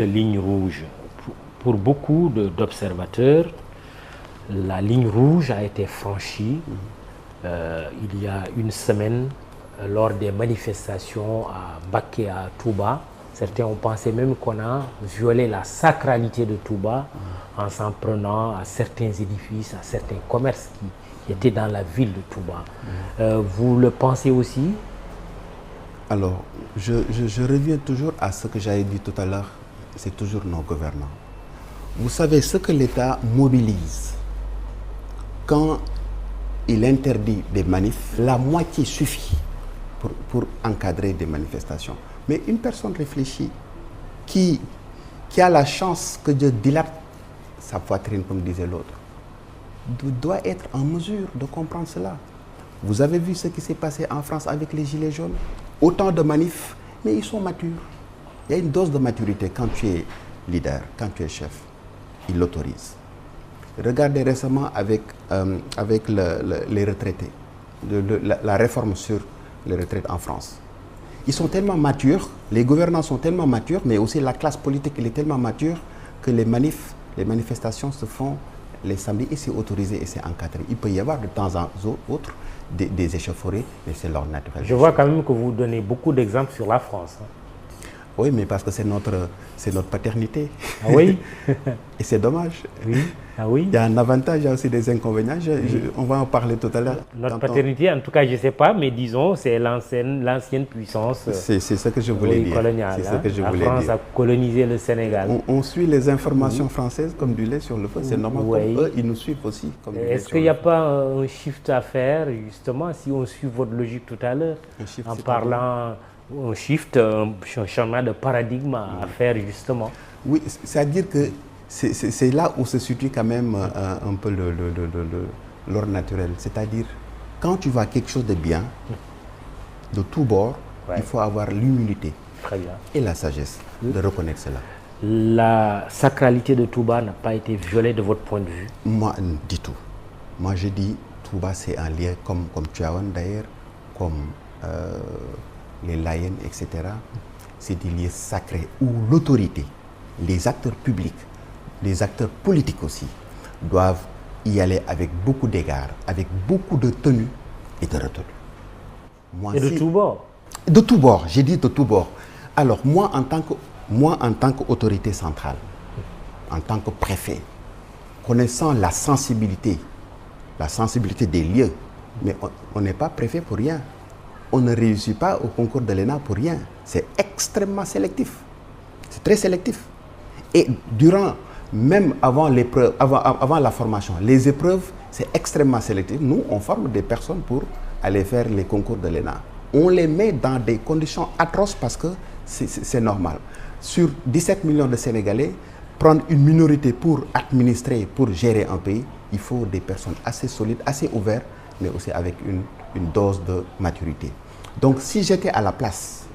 Ligne rouge. Pour beaucoup d'observateurs, la ligne rouge a été franchie il y a une semaine lors des manifestations à Mbacké, à Touba. Certains ont pensé même qu'on a violé la sacralité de Touba en s'en prenant à certains édifices, à certains commerces qui étaient dans la ville de Touba. Vous le pensez aussi? Alors, je reviens toujours à ce que j'avais dit tout à l'heure, c'est toujours nos gouvernants. Vous savez, ce que l'État mobilise, quand il interdit des manifs, la moitié suffit pour encadrer des manifestations. Mais une personne réfléchie, qui a la chance que Dieu dilate sa poitrine, comme disait l'autre, doit être en mesure de comprendre cela. Vous avez vu ce qui s'est passé en France avec les Gilets jaunes? Autant de manifs, mais ils sont matures. Il y a une dose de maturité quand tu es leader, quand tu es chef. Ils l'autorisent. Regardez récemment avec les retraités, la réforme sur les retraites en France. Ils sont tellement matures, les gouvernants sont tellement matures, mais aussi la classe politique elle est tellement mature que les manifestations se font les samedis et c'est autorisé et c'est encadré. Il peut y avoir de temps en autre des échauffourées, mais c'est leur naturel. Je vois quand même que vous donnez beaucoup d'exemples sur la France. Oui, mais parce que c'est notre paternité. Ah oui. Et c'est dommage. Oui. Ah oui. Il y a un avantage, il y a aussi des inconvénients. On va en parler tout à l'heure. Notre paternité, en tout cas, je ne sais pas, mais disons, c'est l'ancienne puissance c'est ce que je voulais dire. Coloniale. C'est ce que je voulais dire. La France a colonisé le Sénégal. On suit les informations françaises comme du lait sur le feu. C'est normal. Oui. Comme eux, ils nous suivent aussi. Est-ce qu'il n'y a pas un shift à faire, justement, si on suit votre logique tout à l'heure, en parlant... un shift, un changement de paradigme à faire justement. Oui, c'est-à-dire que c'est là où se situe quand même un peu l'ordre naturel. C'est-à-dire, quand tu vois quelque chose de bien, de tous bords, il faut avoir l'humilité et la sagesse de reconnaître cela. La sacralité de Touba n'a pas été violée de votre point de vue? Moi, du tout. Moi, je dis, Touba, c'est un lien comme Tivaouane d'ailleurs, comme... les Layènes, etc., c'est des lieux sacrés où l'autorité, les acteurs publics, les acteurs politiques aussi, doivent y aller avec beaucoup d'égards, avec beaucoup de tenue et de retenue. Et de tous bords? De tous bords, j'ai dit de tous bords. Alors, moi, en tant qu'autorité centrale, en tant que préfet, connaissant la sensibilité des lieux, mais on n'est pas préfet pour rien. On ne réussit pas au concours de l'ENA pour rien. C'est extrêmement sélectif. C'est très sélectif. Et même avant la formation, les épreuves, c'est extrêmement sélectif. Nous, on forme des personnes pour aller faire les concours de l'ENA. On les met dans des conditions atroces parce que c'est normal. Sur 17 millions de Sénégalais, prendre une minorité pour administrer, pour gérer un pays, il faut des personnes assez solides, assez ouvertes, mais aussi avec une dose de maturité. Donc, si j'étais à la place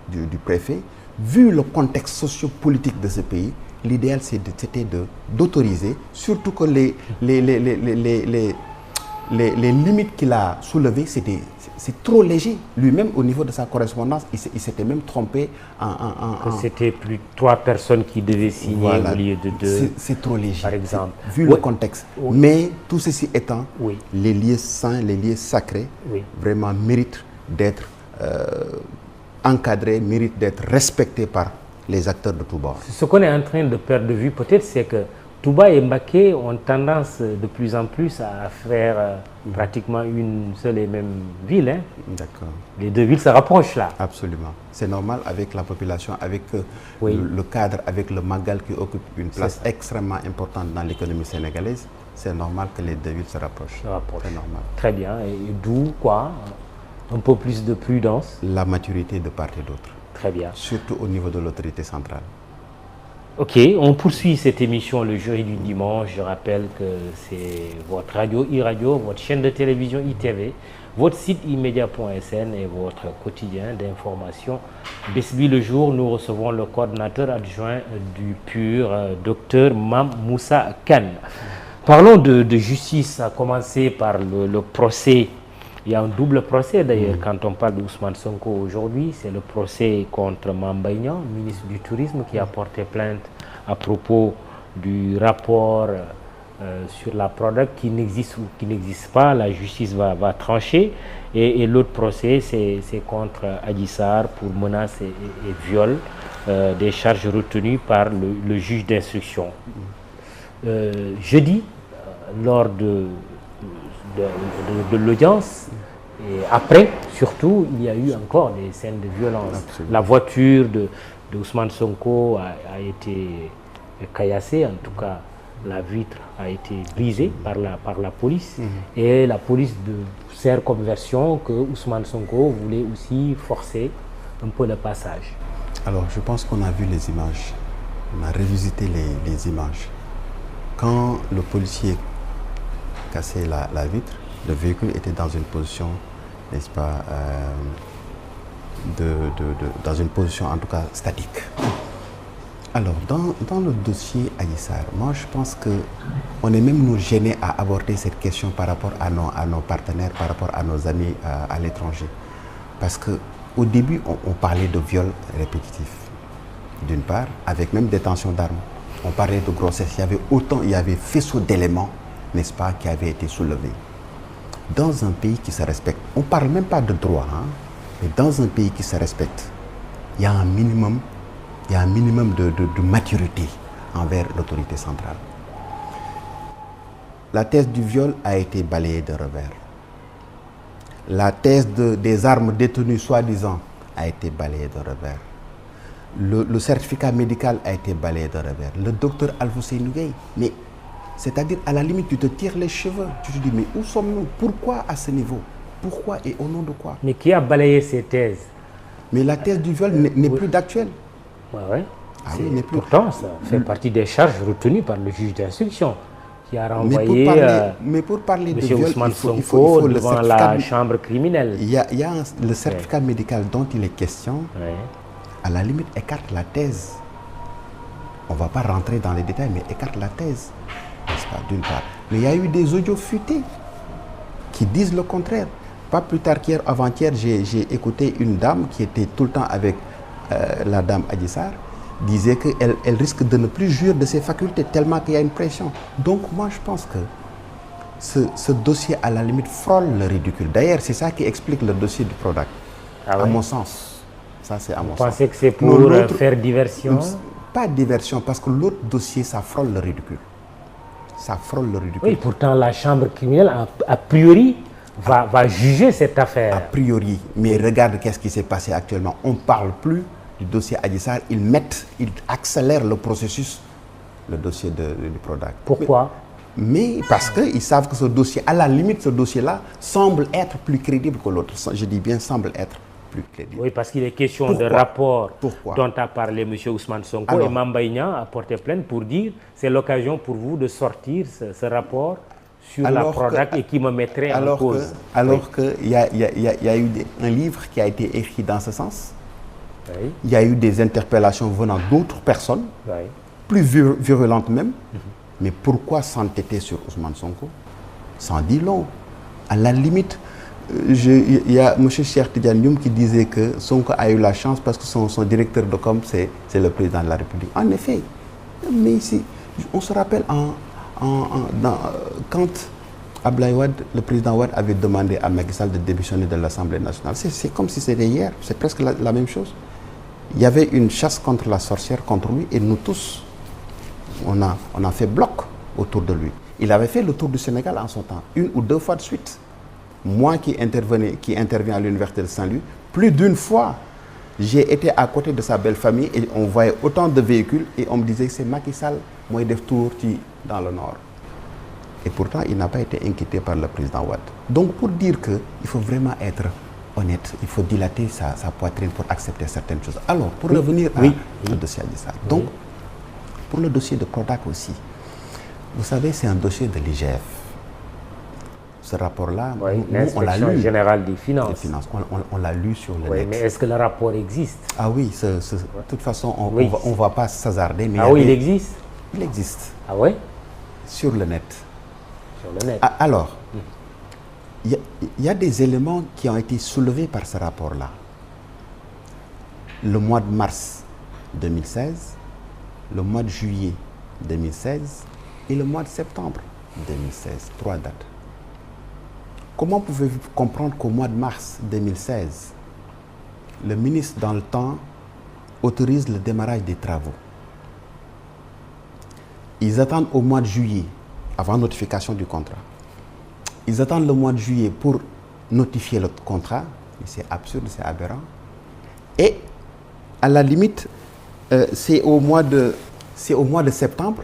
du préfet, vu le contexte socio-politique de ce pays, l'idéal c'était d'autoriser, surtout que les limites qu'il a soulevées, c'est trop léger. Lui-même, au niveau de sa correspondance, il s'était même trompé C'était plus 3 personnes qui devaient signer au lieu de 2. C'est trop léger, par exemple. Vu le contexte. Mais tout ceci étant, les lieux saints, les lieux sacrés, vraiment méritent d'être encadrés, méritent d'être respectés par les acteurs de tous bords. Ce qu'on est en train de perdre de vue, peut-être, c'est que Touba et Mbacké ont tendance de plus en plus à faire pratiquement une seule et même ville. Hein. D'accord. Les deux villes se rapprochent là. Absolument. C'est normal avec la population, avec le cadre, avec le Magal qui occupe une place extrêmement importante dans l'économie sénégalaise. C'est normal que les deux villes se rapprochent. C'est normal. Très bien. Et d'où quoi? Un peu plus de prudence? La maturité de part et d'autre. Très bien. Surtout au niveau de l'autorité centrale. Ok, on poursuit cette émission le jeudi du dimanche. Je rappelle que c'est votre radio e-radio, votre chaîne de télévision ITV, votre site immedia.sn et votre quotidien d'information. Besbi le jour, nous recevons le coordinateur adjoint du PUR, Dr Mam Moussa Kane. Parlons de justice, à commencer par le procès Il y a un double procès d'ailleurs. Quand on parle d'Ousmane Sonko aujourd'hui, c'est le procès contre Mame Mbaye Niang, ministre du Tourisme, qui a porté plainte à propos du rapport sur la Prodac qui n'existe ou qui n'existe pas. La justice va trancher. Et l'autre procès, c'est contre Adji Sarr pour menaces et viol, des charges retenues par le juge d'instruction. Jeudi, lors de l'audience, et après, surtout, il y a eu encore des scènes de violence. Absolument. La voiture de Ousmane Sonko a été caillassée, en tout cas, la vitre a été brisée par la police. Et la police sert comme version que Ousmane Sonko voulait aussi forcer un peu le passage. Alors, je pense qu'on a vu les images. On a revisité les images. Quand le policier cassait la vitre, le véhicule était dans une position, n'est-ce pas, dans une position en tout cas statique. Alors, dans le dossier Adji Sarr, moi je pense qu'on est même nous gênés à aborder cette question par rapport à nos partenaires, par rapport à nos amis à l'étranger. Parce qu'au début, on parlait de viol répétitif, d'une part, avec même détention d'armes. On parlait de grossesse, il y avait faisceau d'éléments, n'est-ce pas, qui avaient été soulevés. Dans un pays qui se respecte, on ne parle même pas de droit, hein, mais dans un pays qui se respecte, il y a un minimum de maturité envers l'autorité centrale. La thèse du viol a été balayée de revers. La thèse des armes détenues soi-disant a été balayée de revers. Le certificat médical a été balayé de revers. Le docteur Alfousseyni Gaye, mais c'est-à-dire à la limite tu te tires les cheveux. Tu te dis mais où sommes-nous? Pourquoi à ce niveau? Pourquoi et au nom de quoi? Mais qui a balayé ces thèses? Mais la thèse du viol n'est plus d'actuel. Ouais. Ah oui, pourtant, ça fait partie des charges retenues par le juge d'instruction qui a renvoyé mais pour parler de viol, Ousmane Sonko devant la chambre criminelle. Il y a le certificat médical dont il est question, à la limite, écarte la thèse. On ne va pas rentrer dans les détails, mais écarte la thèse, n'est-ce pas, d'une part. Mais il y a eu des audios fuités qui disent le contraire. Pas plus tard qu'hier, avant-hier, j'ai écouté une dame qui était tout le temps avec la dame Adji Sarr, disait qu'elle risque de ne plus jouir de ses facultés tellement qu'il y a une pression. Donc moi je pense que ce dossier à la limite frôle le ridicule. D'ailleurs c'est ça qui explique le dossier du Prodac, à mon sens. Ça c'est à mon sens. Vous pensez que c'est pour faire diversion? Pas diversion, parce que l'autre dossier ça frôle le ridicule. Ça frôle le ridicule. Oui, pourtant la chambre criminelle a priori va juger cette affaire. A priori, mais regarde qu'est-ce qui s'est passé actuellement. On ne parle plus du dossier Adji Sarr, ils accélèrent le processus, le dossier du Prodac. Pourquoi? Mais parce qu'ils savent que ce dossier, à la limite, ce dossier-là semble être plus crédible que l'autre. Je dis bien semble être plus crédible. Oui, parce qu'il est question de rapport Pourquoi? dont a parlé M. Ousmane Sonko. Alors, et Mame Mbaye Niang a porté plainte pour dire c'est l'occasion pour vous de sortir ce rapport sur la Prodac et qui me mettrait en cause. Alors qu'il y a eu un livre qui a été écrit dans ce sens. Oui. Il y a eu des interpellations venant d'autres personnes, plus virulentes même. Mais pourquoi s'entêter sur Ousmane Sonko? Sans dit long. À la limite, il y a M. Cheikh Tidiane Youm qui disait que Sonko a eu la chance parce que son directeur de com, c'est le président de la République. En effet. Mais ici, on se rappelle quand Abdoulaye Wade, le président Wade, avait demandé à Macky Sall de démissionner de l'Assemblée nationale. C'est comme si c'était hier. C'est presque la même chose. Il y avait une chasse contre la sorcière, contre lui, et nous tous, on a fait bloc autour de lui. Il avait fait le tour du Sénégal en son temps, 1 ou 2 fois de suite. Moi qui interviens à l'Université de Saint-Louis, plus d'une fois, j'ai été à côté de sa belle famille et on voyait autant de véhicules et on me disait que c'est Macky Sall, moi, il tour dans le nord. Et pourtant, il n'a pas été inquiété par le président Wade. Donc, pour dire qu'il faut vraiment être honnête, il faut dilater sa poitrine pour accepter certaines choses. Alors, pour revenir au dossier Adji Sarr. Donc, pour le dossier de Prodac aussi, vous savez, c'est un dossier de l'IGF. Ce rapport-là, l'Inspection générale des finances. On l'a lu sur le net. Mais est-ce que le rapport existe? Ah oui, de toute façon, on ne va pas s'hasarder. Mais il existe? Il existe. Ah oui? Sur le net. Sur le net. Alors, il y a des éléments qui ont été soulevés par ce rapport-là. Le mois de mars 2016, le mois de juillet 2016 et le mois de septembre 2016. 3 dates. Comment pouvez-vous comprendre qu'au mois de mars 2016, le ministre, dans le temps, autorise le démarrage des travaux? Ils attendent au mois de juillet, avant notification du contrat. Ils attendent le mois de juillet pour notifier le contrat. C'est absurde, c'est aberrant. Et à la limite, c'est au mois de septembre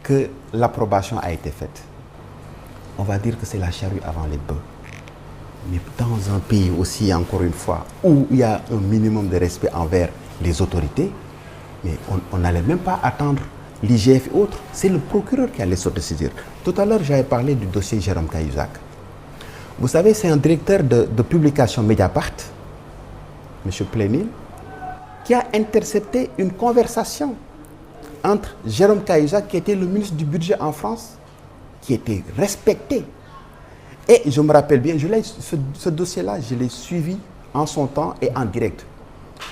que l'approbation a été faite. On va dire que c'est la charrue avant les bœufs. Mais dans un pays aussi, encore une fois, où il y a un minimum de respect envers les autorités, mais on n'allait même pas attendre l'IGF et autres. C'est le procureur qui allait s'autosaisir. Tout à l'heure, j'avais parlé du dossier Jérôme Cahuzac. Vous savez, c'est un directeur de publication Mediapart, M. Plénil, qui a intercepté une conversation entre Jérôme Cahuzac, qui était le ministre du Budget en France, qui était respecté. Et je me rappelle bien, ce dossier-là, je l'ai suivi en son temps et en direct.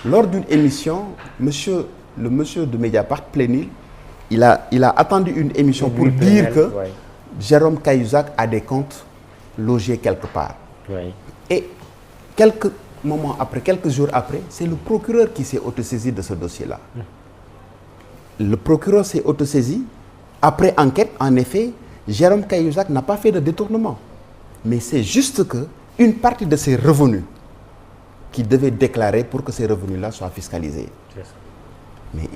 Lors d'une émission, le monsieur de Mediapart, Plénil, il a attendu une émission pour dire que Jérôme Cahuzac a des comptes logés quelque part. Oui. Et quelques moments après, quelques jours après, c'est le procureur qui s'est autosaisi de ce dossier-là. Le procureur s'est autosaisi. Après enquête, en effet, Jérôme Cahuzac n'a pas fait de détournement. Mais c'est juste qu'une partie de ses revenus qu'il devait déclarer pour que ces revenus-là soient fiscalisés. Mais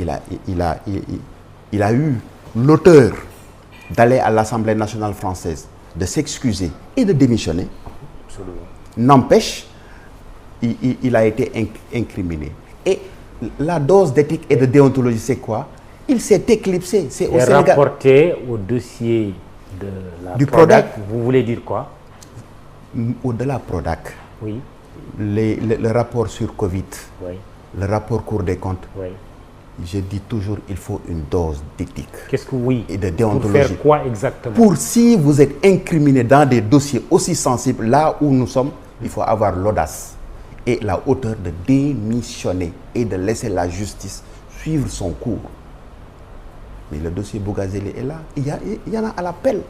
il a eu l'auteur d'aller à l'Assemblée nationale française, de s'excuser et de démissionner. N'empêche, il a été incriminé. Et la dose d'éthique et de déontologie, c'est quoi? Il s'est éclipsé. C'est au Sénégal. Rapporté au dossier de la Prodac, vous voulez dire quoi? Au-delà Prodac, oui. Le rapport sur Covid, oui. Le rapport Cour des comptes, oui. Je dis toujours il faut une dose d'éthique. Qu'est-ce que oui? Et de déontologie. Pour faire quoi exactement? Pour si vous êtes incriminé dans des dossiers aussi sensibles, là où nous sommes, il faut avoir l'audace et la hauteur de démissionner et de laisser la justice suivre son cours. Mais le dossier Bougazeli est là. Il y en a à l'appel.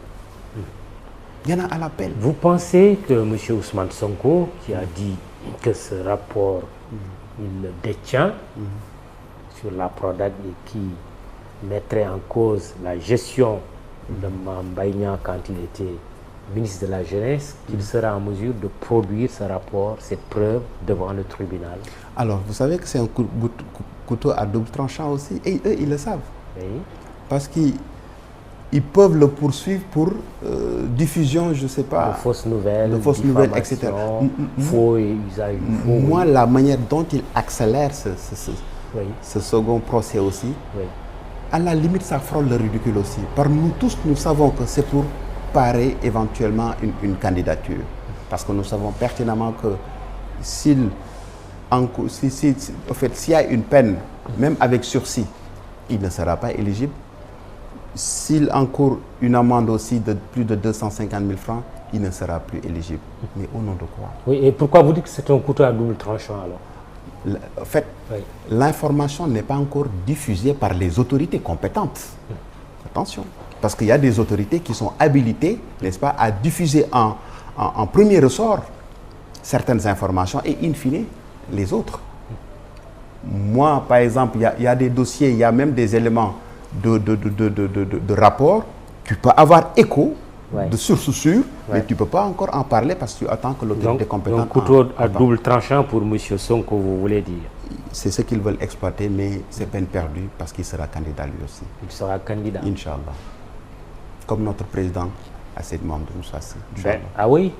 Il y en a à l'appel. Vous pensez que M. Ousmane Sonko, qui a dit que ce rapport, il le détient sur la Prodac et qui mettrait en cause la gestion de Mame Mbaye Niang quand il était ministre de la Jeunesse, qu'il sera en mesure de produire ce rapport, cette preuve devant le tribunal? Alors, vous savez que c'est un couteau à double tranchant aussi, et eux, ils le savent. Oui. Parce qu'ils peuvent le poursuivre pour diffusion, je ne sais pas. De fausses nouvelles, etc. Faux et usage. Moi, la manière dont ils accélèrent ce second procès aussi, à la limite, ça frôle le ridicule aussi. Par nous tous, nous savons que c'est pour parer éventuellement une candidature. Parce que nous savons pertinemment que s'il y a une peine, même avec sursis, il ne sera pas éligible. S'il encourt une amende aussi de plus de 250 000 francs, il ne sera plus éligible. Mais au nom de quoi? Oui, et pourquoi vous dites que c'est un couteau à double tranchant alors? En fait, l'information n'est pas encore diffusée par les autorités compétentes. Attention, parce qu'il y a des autorités qui sont habilitées, n'est-ce pas, à diffuser en premier ressort certaines informations et in fine les autres. Moi, par exemple, il y a des dossiers, il y a même des éléments de rapport, tu peux avoir écho de source sûre, mais tu ne peux pas encore en parler parce que tu attends que l'autorité compétente... Donc, couteau à double tranchant pour M. Sonko, vous voulez dire? C'est ce qu'ils veulent exploiter, mais c'est peine perdue parce qu'il sera candidat lui aussi. Il sera candidat? Inch'Allah. Comme notre président, Hassan Mohamed Moussa Sy. Ah oui?